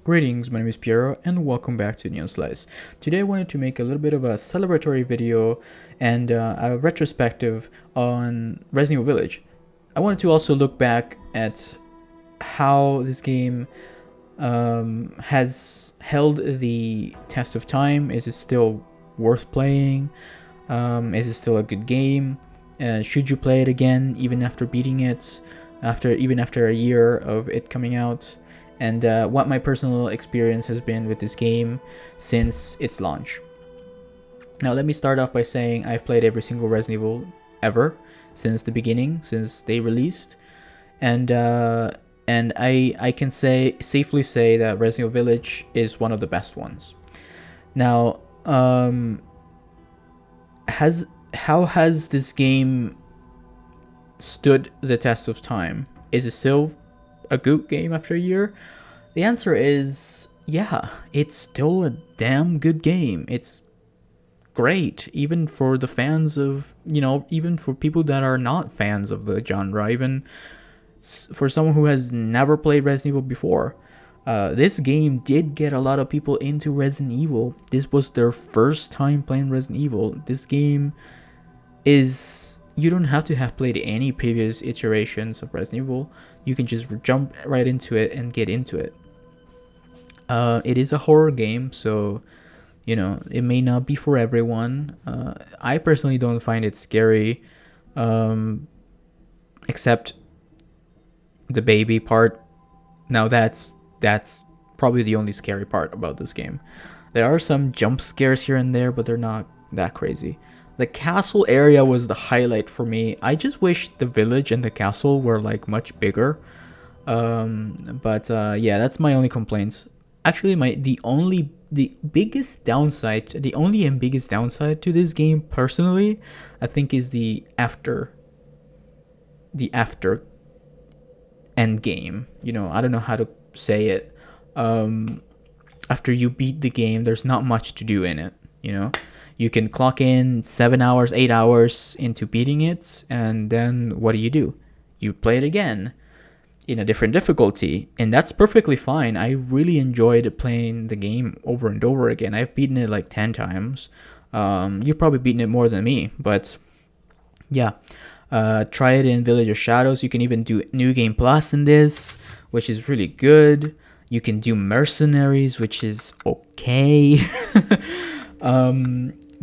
Greetings, my name is Piero and welcome back to Neon Slice. Today I wanted to make a little bit of a celebratory video and a retrospective on Resident Evil Village. I wanted to also look back at how this game has held the test of time. Is it still worth playing? Is it still a good game? Should you play it again even after beating it? Even after a year of it coming out? And what my personal experience has been with this game since its launch. Now let me start off by saying I've played every single Resident Evil ever since the beginning, since they released, and I can safely say that Resident Evil Village is one of the best ones. Now, how has this game stood the test of time? Is it still a good game after a year? The answer is yeah, it's still a damn good game. It's great, even for the fans of, even for people that are not fans of the genre, even for someone who has never played Resident Evil before. This game did get a lot of people into Resident Evil. This was their first time playing Resident Evil. This game is, you don't have to have played any previous iterations of Resident Evil. You can just jump right into it and get into it. It is a horror game, so it may not be for everyone. I personally don't find it scary, except the baby part. Now that's probably the only scary part about this game. There are some jump scares here and there, but they're not that crazy. The castle area was the highlight for me. I just wish the village and the castle were like much bigger. Yeah, that's my only complaints. Actually, the only and biggest downside to this game personally, I think, is the after end game. I don't know how to say it. After you beat the game, there's not much to do in it. You can clock in 7 hours, 8 hours into beating it, and then what do? You play it again in a different difficulty, and that's perfectly fine. I really enjoyed playing the game over and over again. I've beaten it like 10 times. You've probably beaten it more than me, but yeah. Try it in Village of Shadows. You can even do New Game Plus in this, which is really good. You can do Mercenaries, which is okay.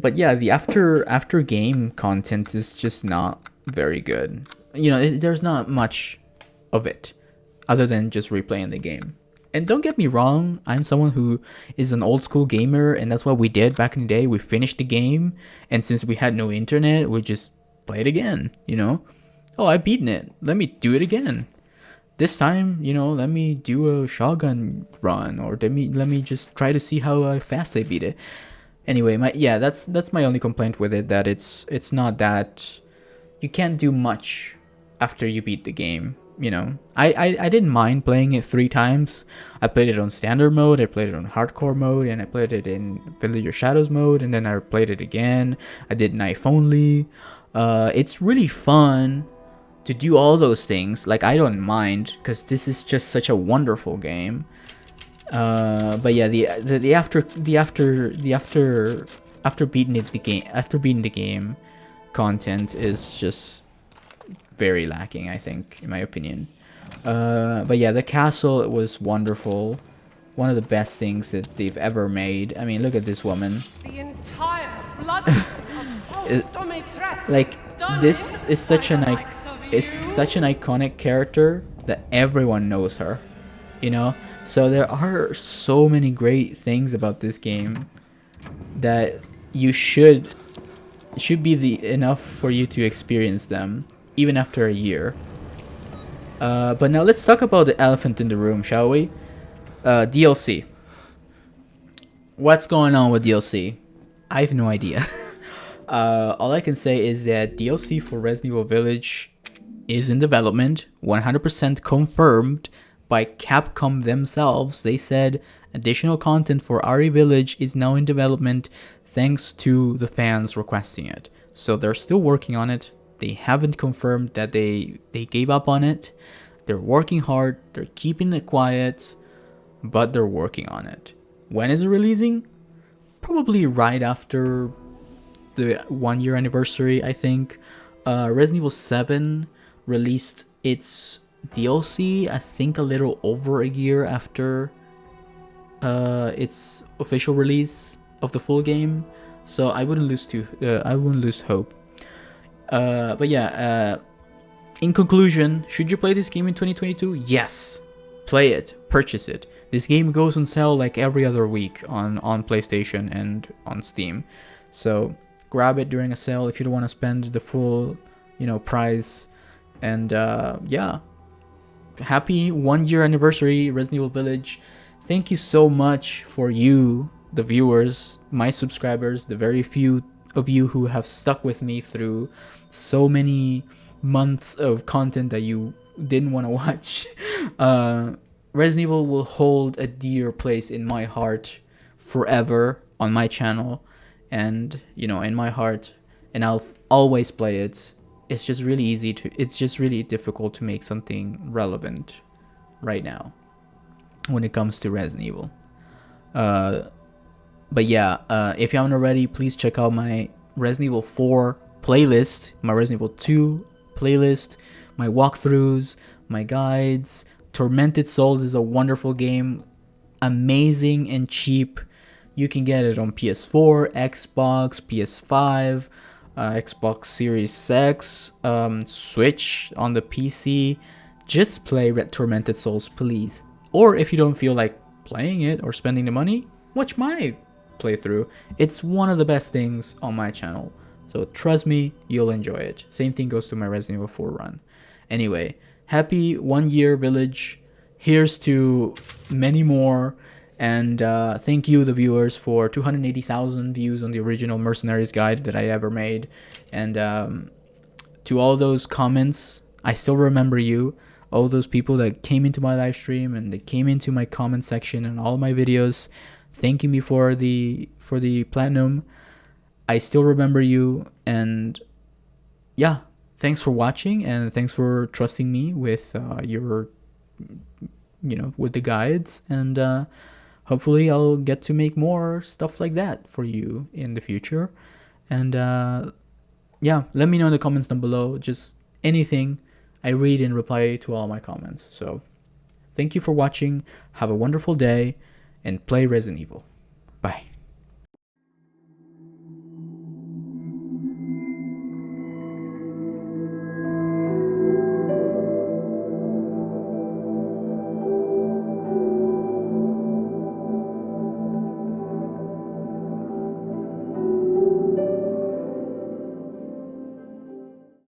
But yeah, the after game content is just not very good. There's not much of it other than just replaying the game. And don't get me wrong, I'm someone who is an old school gamer, and that's what we did back in the day. We finished the game, and since we had no internet, we just play it again. Oh, I've beaten it, let me do it again. This time, let me do a shotgun run, or let me just try to see how fast I beat it. Anyway, that's my only complaint with it, that it's not that you can't do much after you beat the game. I didn't mind playing it 3 times. I played it on standard mode, I played it on hardcore mode, and I played it in Village of Shadows mode, and then I played it again. I did knife only. It's really fun to do all those things. Like, I don't mind, because this is just such a wonderful game. But yeah, after beating the game content is just very lacking, I think, in my opinion. But yeah, the castle was wonderful. One of the best things that they've ever made. I mean, look at this woman. The entire blood Like, this is such an iconic character that everyone knows her. So there are so many great things about this game that you should be enough for you to experience them even after a year. But now let's talk about the elephant in the room, shall we? DLC. What's going on with DLC? I have no idea. All I can say is that DLC for Resident Evil Village is in development, 100% confirmed by Capcom themselves. They said additional content for RE Village is now in development thanks to the fans requesting it. So they're still working on it. They haven't confirmed that they gave up on it. They're working hard. They're keeping it quiet. but they're working on it. When is it releasing? Probably right after the 1 year anniversary, I think. Resident Evil 7 released its DLC, I think a little over a year after its official release of the full game. So I wouldn't lose hope. But yeah, in conclusion, should you play this game in 2022? Yes. Play it, purchase it. This game goes on sale like every other week on PlayStation and on Steam. So grab it during a sale if you don't want to spend the full, price. And yeah, happy 1 year anniversary, Resident Evil Village. Thank you so much for you, the viewers, my subscribers, the very few of you who have stuck with me through so many months of content that you didn't want to watch. Resident Evil will hold a dear place in my heart forever on my channel, and in my heart, and I'll always play it. It's just really difficult to make something relevant right now when it comes to Resident Evil. But yeah, if you haven't already, please check out my Resident Evil 4 playlist, my Resident Evil 2 playlist, my walkthroughs, my guides. Tormented Souls is a wonderful game, amazing and cheap. You can get it on PS4, Xbox, PS5, Xbox Series X, Switch, on the PC. Just play Tormented Souls, please. Or if you don't feel like playing it or spending the money, watch my playthrough. It's one of the best things on my channel. So trust me, you'll enjoy it. Same thing goes to my Resident Evil 4 run. Anyway, happy 1 year Village. Here's to many more. And thank you, the viewers, for 280,000 views on the original Mercenaries guide that I ever made. And to all those comments, I still remember you. All those people that came into my live stream and they came into my comment section and all my videos, thanking me for the platinum. I still remember you. And yeah, thanks for watching, and thanks for trusting me with with the guides. And hopefully I'll get to make more stuff like that for you in the future. And yeah, let me know in the comments down below, just anything. I read and reply to all my comments. So thank you for watching. Have a wonderful day and play Resident Evil. Bye.